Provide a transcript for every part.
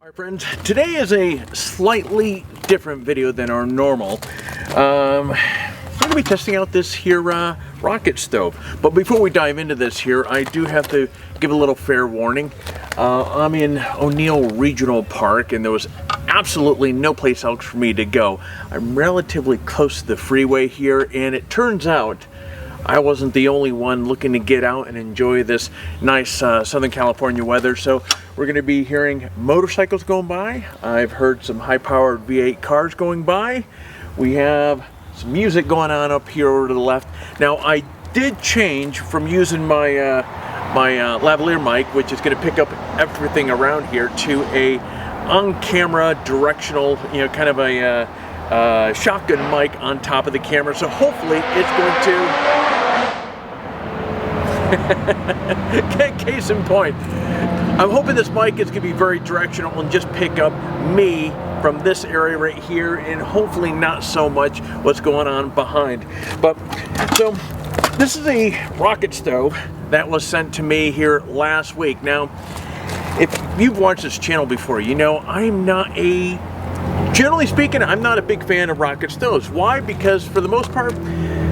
Hi friends, today is a slightly different video than our normal. I'm going to be testing out this here rocket stove. But before we dive into this here, I do have to give a little fair warning. I'm in O'Neill Regional Park and there was absolutely no place else for me to go. I'm relatively close to the freeway here, and it turns out I wasn't the only one looking to get out and enjoy this nice Southern California weather. So we're going to be hearing motorcycles going by. I've heard some high-powered V8 cars going by. We have some music going on up here over to the left. Now I did change from using my lavalier mic, which is going to pick up everything around here, to a on-camera directional, kind of a shotgun mic on top of the camera. So hopefully it's going to case in point, I'm hoping this mic is going to be very directional and just pick up me from this area right here, and hopefully not so much what's going on behind. But so this is a rocket stove that was sent to me here last week. Now if you've watched this channel before, you know generally speaking, I'm not a big fan of rocket stoves. Why? Because for the most part,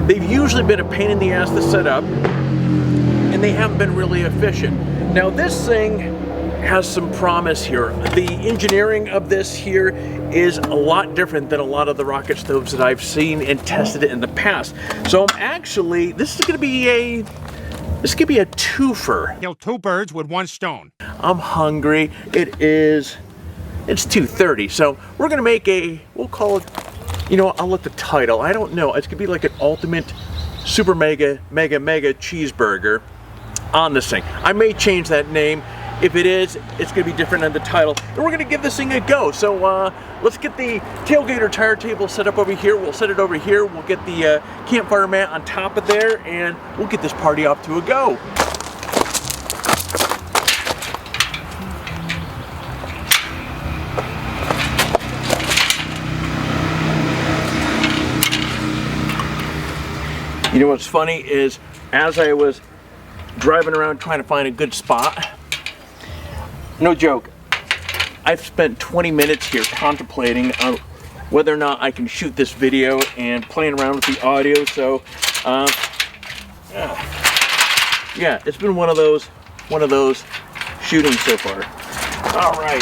they've usually been a pain in the ass to set up, and they haven't been really efficient. Now this thing has some promise here. The engineering of this here is a lot different than a lot of the rocket stoves that I've seen and tested it in the past. So I'm actually, this is going to be a twofer. Kill two birds with one stone. I'm hungry. It's 2:30, so we're gonna make we'll call it, I'll let the title, I don't know, it's gonna be like an ultimate super mega cheeseburger on this thing. I may change that name. If it is, it's gonna be different than the title, and we're gonna give this thing a go. So let's get the Tailgator tire table set up over here. We'll set it over here. We'll get the campfire mat on top of there, and we'll get this party off to a go. You know what's funny is, as I was driving around trying to find a good spot, no joke, I've spent 20 minutes here contemplating on whether or not I can shoot this video and playing around with the audio. So yeah, it's been one of those shootings so far. All right.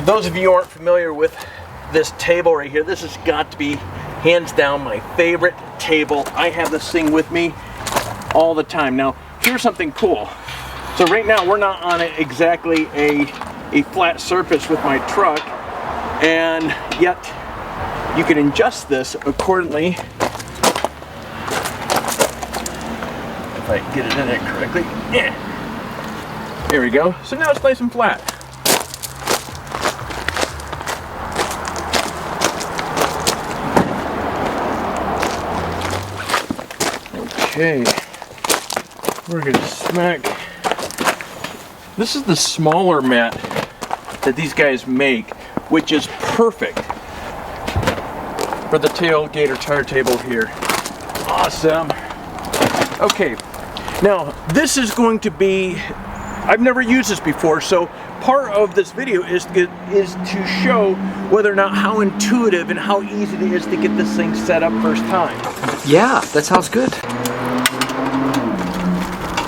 Those of you who aren't familiar with this table right here, this has got to be hands down my favorite table. I have this thing with me all the time. Now, here's something cool. So right now we're not on exactly a flat surface with my truck, and yet you can adjust this accordingly. If I get it in there correctly. Yeah. There we go. So now it's nice and flat. Okay, we're gonna smack. This is the smaller mat that these guys make, which is perfect for the Tailgator tire table here. Awesome. Okay, now this is going to be, I've never used this before, so part of this video is to show whether or not how intuitive and how easy it is to get this thing set up first time. Yeah, that sounds good.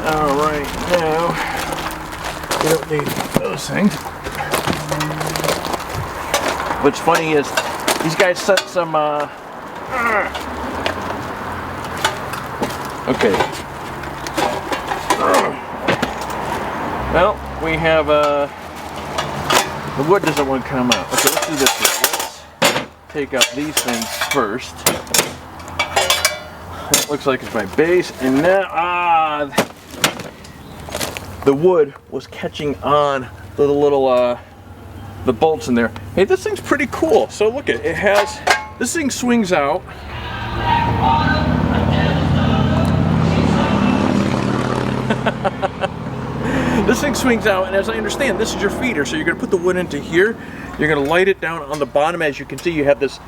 All right, now we don't need those things. What's funny is these guys set some okay. Well, we have the wood doesn't want to come out. Okay, let's do this here. Let's take out these things first. That looks like it's my base, and now the wood was catching on the little the bolts in there. Hey, this thing's pretty cool. So look at it, has, this thing swings out. This thing swings out, and as I understand, this is your feeder. So you're gonna put the wood into here. You're gonna light it down on the bottom. As you can see, you have this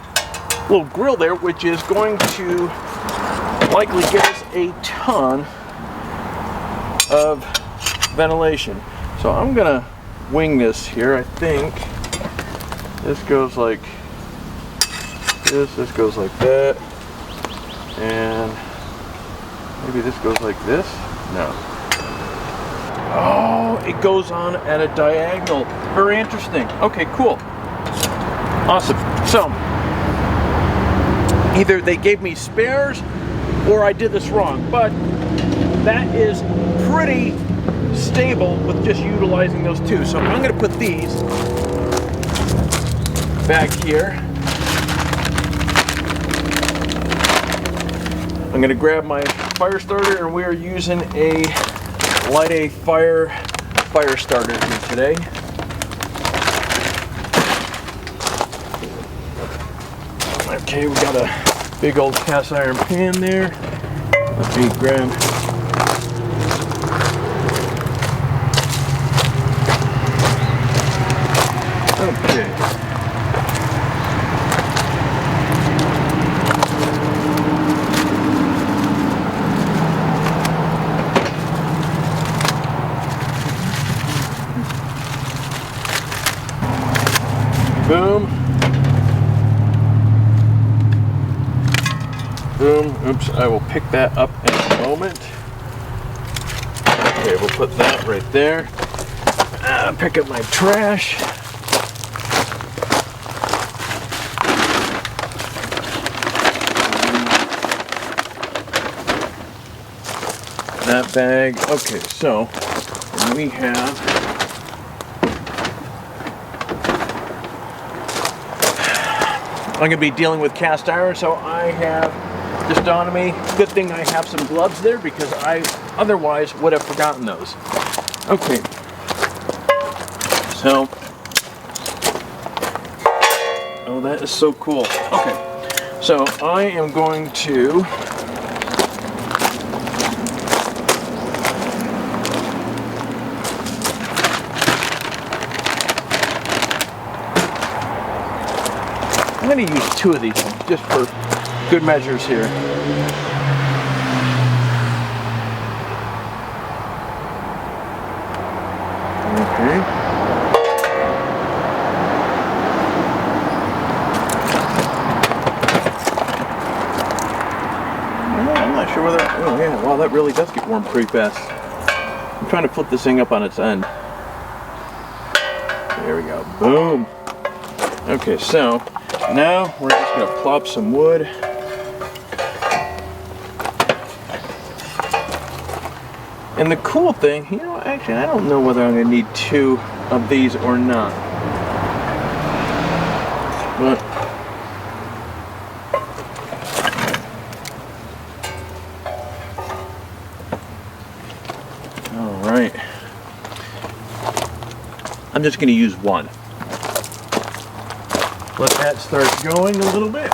little grill there, which is going to likely give us a ton of ventilation. So I'm gonna wing this here. I think this goes like this goes like that, and maybe this goes like this. No. Oh, it goes on at a diagonal. Very interesting. Okay, cool. Awesome. So either they gave me spares or I did this wrong, but that is pretty stable with just utilizing those two. So I'm going to put these back here. I'm going to grab my fire starter, and we are using a light a fire starter here today. Okay, we got a big old cast iron pan there. Let me grab. Okay. Boom. Boom. Oops, I will pick that up in a moment. Okay, we'll put that right there. Pick up my trash. That bag. Okay, so we have I'm going to be dealing with cast iron, so I have just dawned on me. Good thing I have some gloves there because I otherwise would have forgotten those. Okay. So, oh, that is so cool. Okay. So I am going to I'm going to use two of these just for good measures here. Okay. I'm not sure whether. Oh yeah, wow, that really does get warm pretty fast. I'm trying to flip this thing up on its end. There we go. Boom. Okay, so now we're just going to plop some wood. And the cool thing, you know, actually I don't know whether I'm going to need two of these or not. But all right. I'm just going to use one. Let that start going a little bit.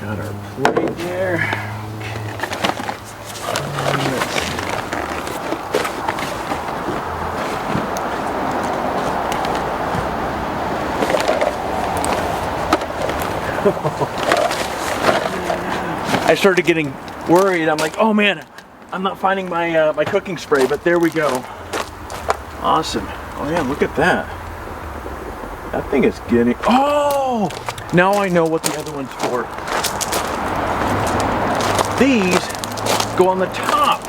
Got our plate there. I started getting worried. I'm like, oh man, I'm not finding my my cooking spray, but there we go. Awesome. Oh yeah, look at that. That thing is getting, oh! Now I know what the other one's for. These go on the top.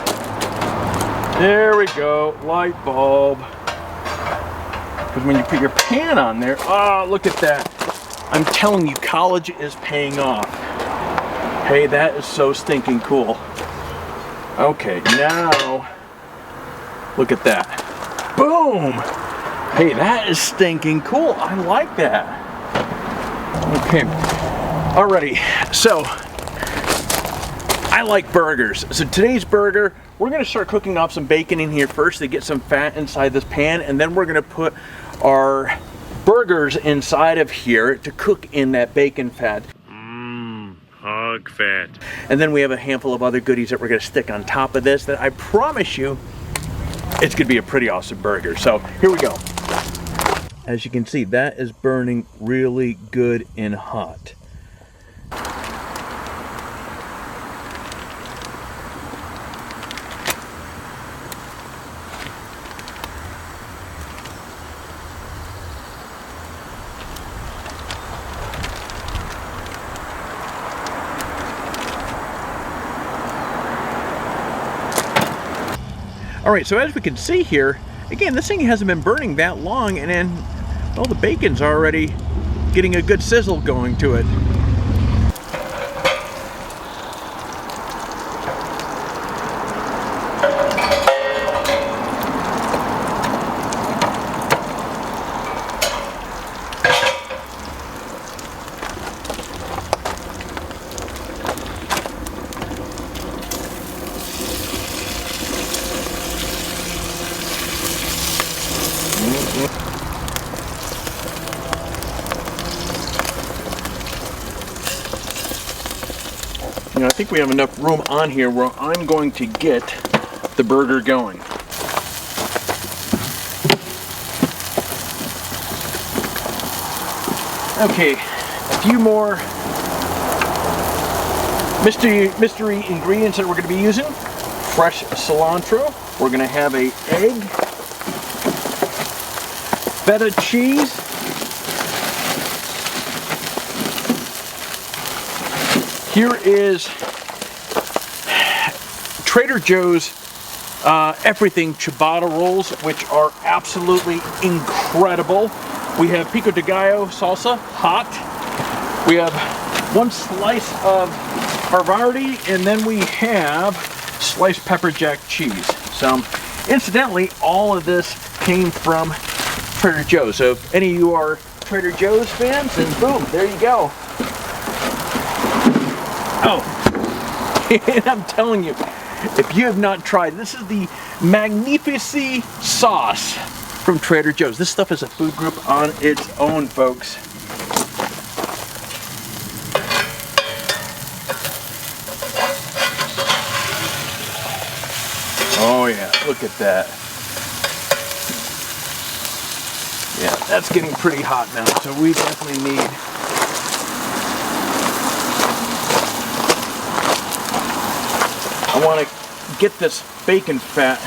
There we go, light bulb. Because when you put your pan on there, oh, look at that. I'm telling you, college is paying off. Hey, that is so stinking cool. Okay, now, look at that. Boom! Hey, that is stinking cool. I like that. Okay, Alrighty, so I like burgers. So today's burger, we're gonna start cooking off some bacon in here first to get some fat inside this pan, and then we're gonna put our burgers inside of here to cook in that bacon fat. Hog fat. And then we have a handful of other goodies that we're gonna stick on top of this that I promise you, it's gonna be a pretty awesome burger. So here we go. As you can see, that is burning really good and hot. All right, so as we can see here, again, this thing hasn't been burning that long, and then, well, the bacon's already getting a good sizzle going to it. You know, I think we have enough room on here where I'm going to get the burger going. Okay, a few more mystery ingredients that we're going to be using. Fresh cilantro. We're going to have an egg, feta cheese, here is Trader Joe's everything ciabatta rolls, which are absolutely incredible. We have pico de gallo salsa, hot. We have one slice of Portability, and then we have sliced pepper jack cheese. So, incidentally, all of this came from Trader Joe's. So if any of you are Trader Joe's fans, then boom, there you go. Oh, and I'm telling you, if you have not tried, this is the Magnifici sauce from Trader Joe's. This stuff is a food group on its own, folks. Oh yeah, look at that. Yeah, that's getting pretty hot now, so we definitely need I want to get this bacon fat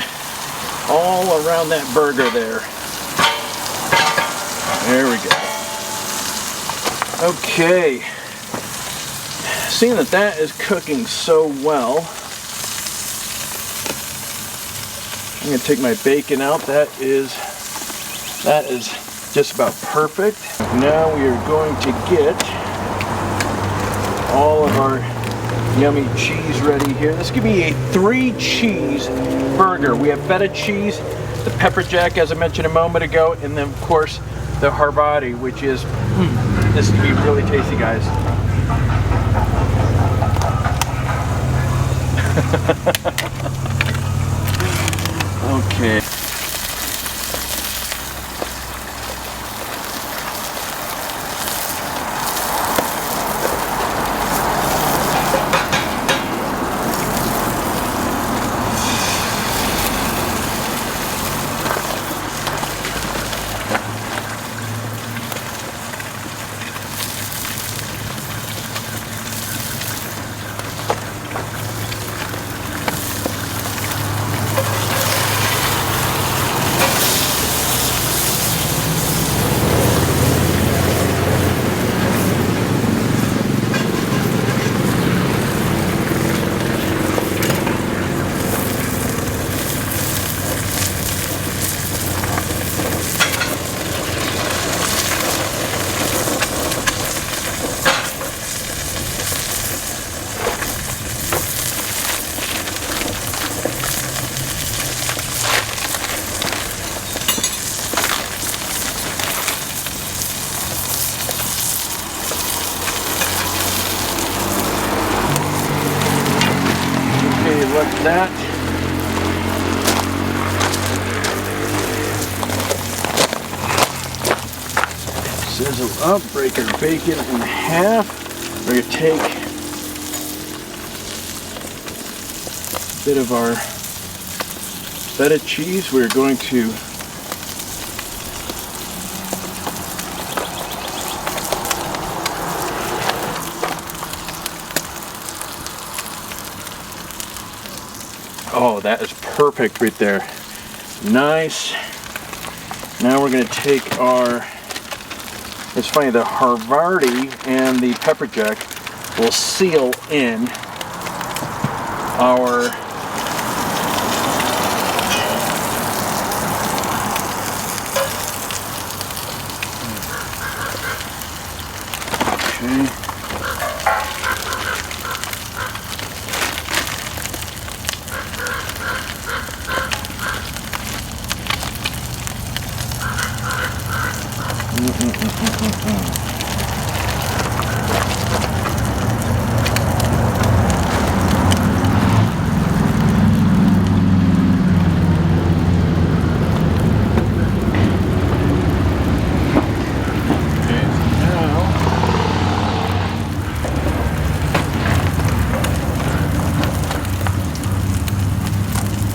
all around that burger there. There we go. Okay. Seeing that that is cooking so well, I'm going to take my bacon out. That is just about perfect. Now we are going to get all of our yummy cheese ready here. This could be a 3-cheese burger. We have feta cheese, the pepper jack as I mentioned a moment ago, and then of course the Portability, which is, this is going to be really tasty, guys. Okay. Sizzle up, break our bacon in half. We're going to take a bit of our feta cheese. We're going to oh, that is perfect right there. Nice. Now we're going to take our, it's funny, the Havarti and the pepper jack will seal in our okay.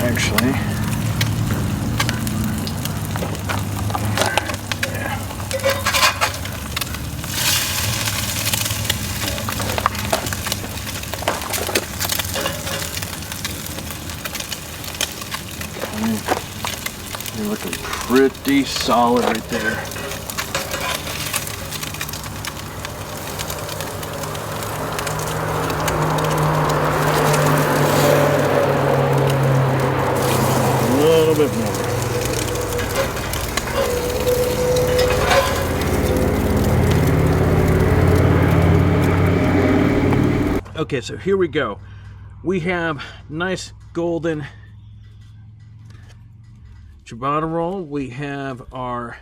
Actually, you're looking pretty solid right there. A little bit more. Okay, so here we go. We have nice golden ciabatta roll. We have our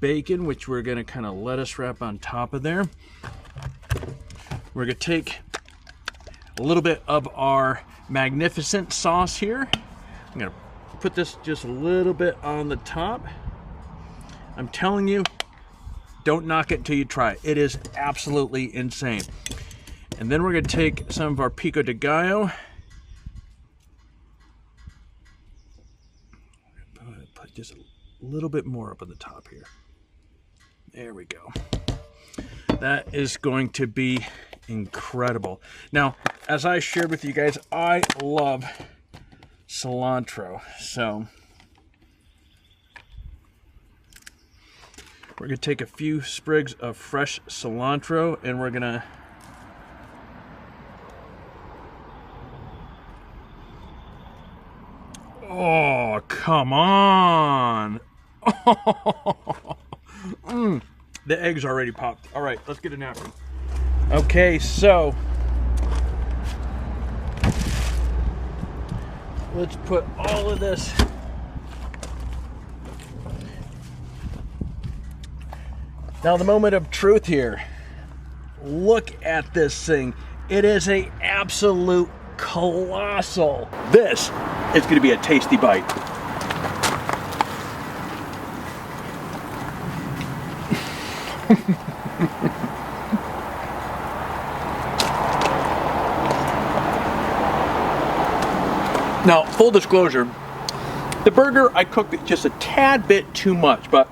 bacon, which we're going to kind of lettuce wrap on top of there. We're going to take a little bit of our magnificent sauce here. I'm going to put this just a little bit on the top. I'm telling you, don't knock it until you try it. It is absolutely insane. And then we're going to take some of our pico de gallo. Put just a little bit more up on the top here. There we go. That is going to be incredible. Now, as I shared with you guys, I love cilantro. So we're going to take a few sprigs of fresh cilantro and we're going to oh, come on. The egg's already popped. All right, let's get a napkin. Okay, so let's put all of this now. The moment of truth here. Look at this thing. It is an absolute colossal. This is going to be a tasty bite. Now, full disclosure, the burger I cooked it just a tad bit too much, but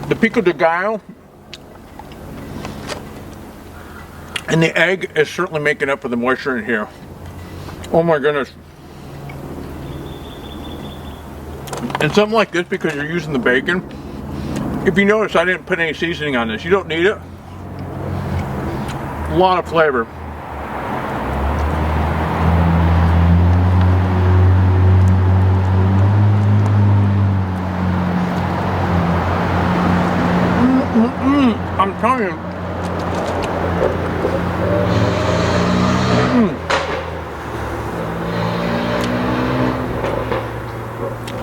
the pico de gallo and the egg is certainly making up for the moisture in here. Oh my goodness. And something like this, because you're using the bacon, if you notice, I didn't put any seasoning on this. You don't need it. A lot of flavor. I'm telling you.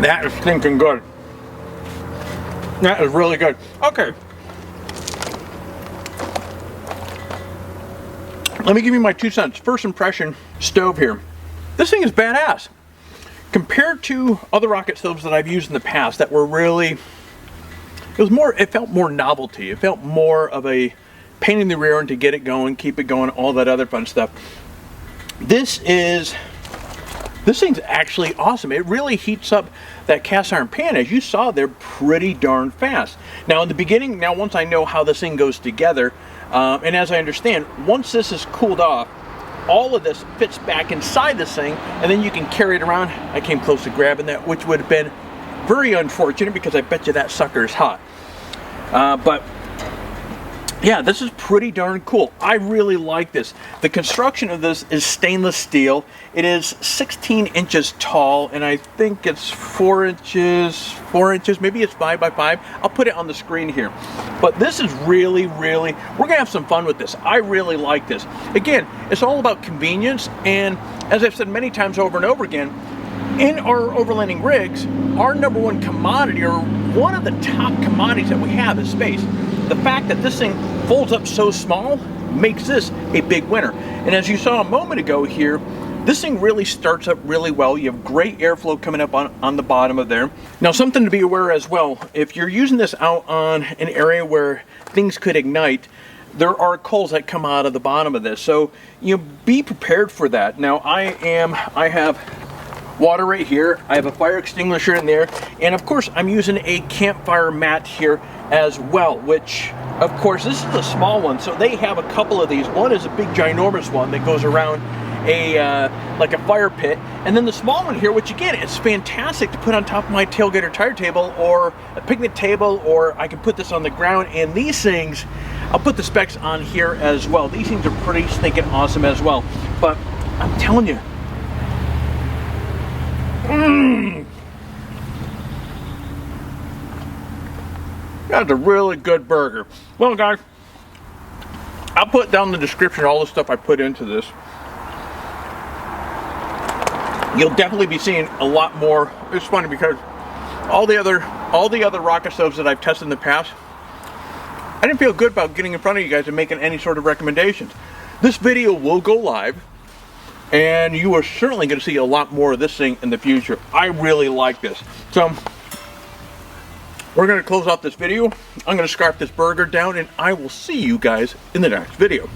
That is stinking good. That is really good. Okay. Let me give you my 2 cents. First impression stove here. This thing is badass. compared to other rocket stoves that I've used in the past that were really, it felt more novelty. It felt more of a pain in the rear end to get it going, keep it going, all that other fun stuff. This thing's actually awesome. It really heats up that cast iron pan. As you saw, they're pretty darn fast. Now in the beginning, once I know how this thing goes together, and as I understand, once this is cooled off, all of this fits back inside this thing, and then you can carry it around. I came close to grabbing that, which would have been very unfortunate because I bet you that sucker is hot. But yeah, this is pretty darn cool. I really like this. The construction of this is stainless steel. It is 16 inches tall, and I think it's 4 inches, maybe it's 5 by 5. I'll put it on the screen here. But this is really, we're gonna have some fun with this. I really like this. Again, it's all about convenience, and as I've said many times over and over again, in our overlanding rigs, our number one commodity, or one of the top commodities that we have, is space. The fact that this thing folds up so small makes this a big winner. And as you saw a moment ago here, this thing really starts up really well. You have great airflow coming up on the bottom of there. Now, something to be aware as well, if you're using this out on an area where things could ignite, there are coals that come out of the bottom of this. So, you know, be prepared for that. Now, I have water right here. I have a fire extinguisher in there. And of course, I'm using a campfire mat here as well, which of course, this is a small one. So they have a couple of these. One is a big ginormous one that goes around like a fire pit. And then the small one here, which again, it's fantastic to put on top of my Tailgator tire table or a picnic table, or I can put this on the ground. And these things, I'll put the specs on here as well. These things are pretty stinking awesome as well. But I'm telling you, that's a really good burger. Well, guys, I'll put down in the description all the stuff I put into this. You'll definitely be seeing a lot more. It's funny because all the other rocket stoves that I've tested in the past, I didn't feel good about getting in front of you guys and making any sort of recommendations. This video will go live, and you are certainly going to see a lot more of this thing in the future. I really like this. So we're going to close out this video. I'm going to scarf this burger down, and I will see you guys in the next video.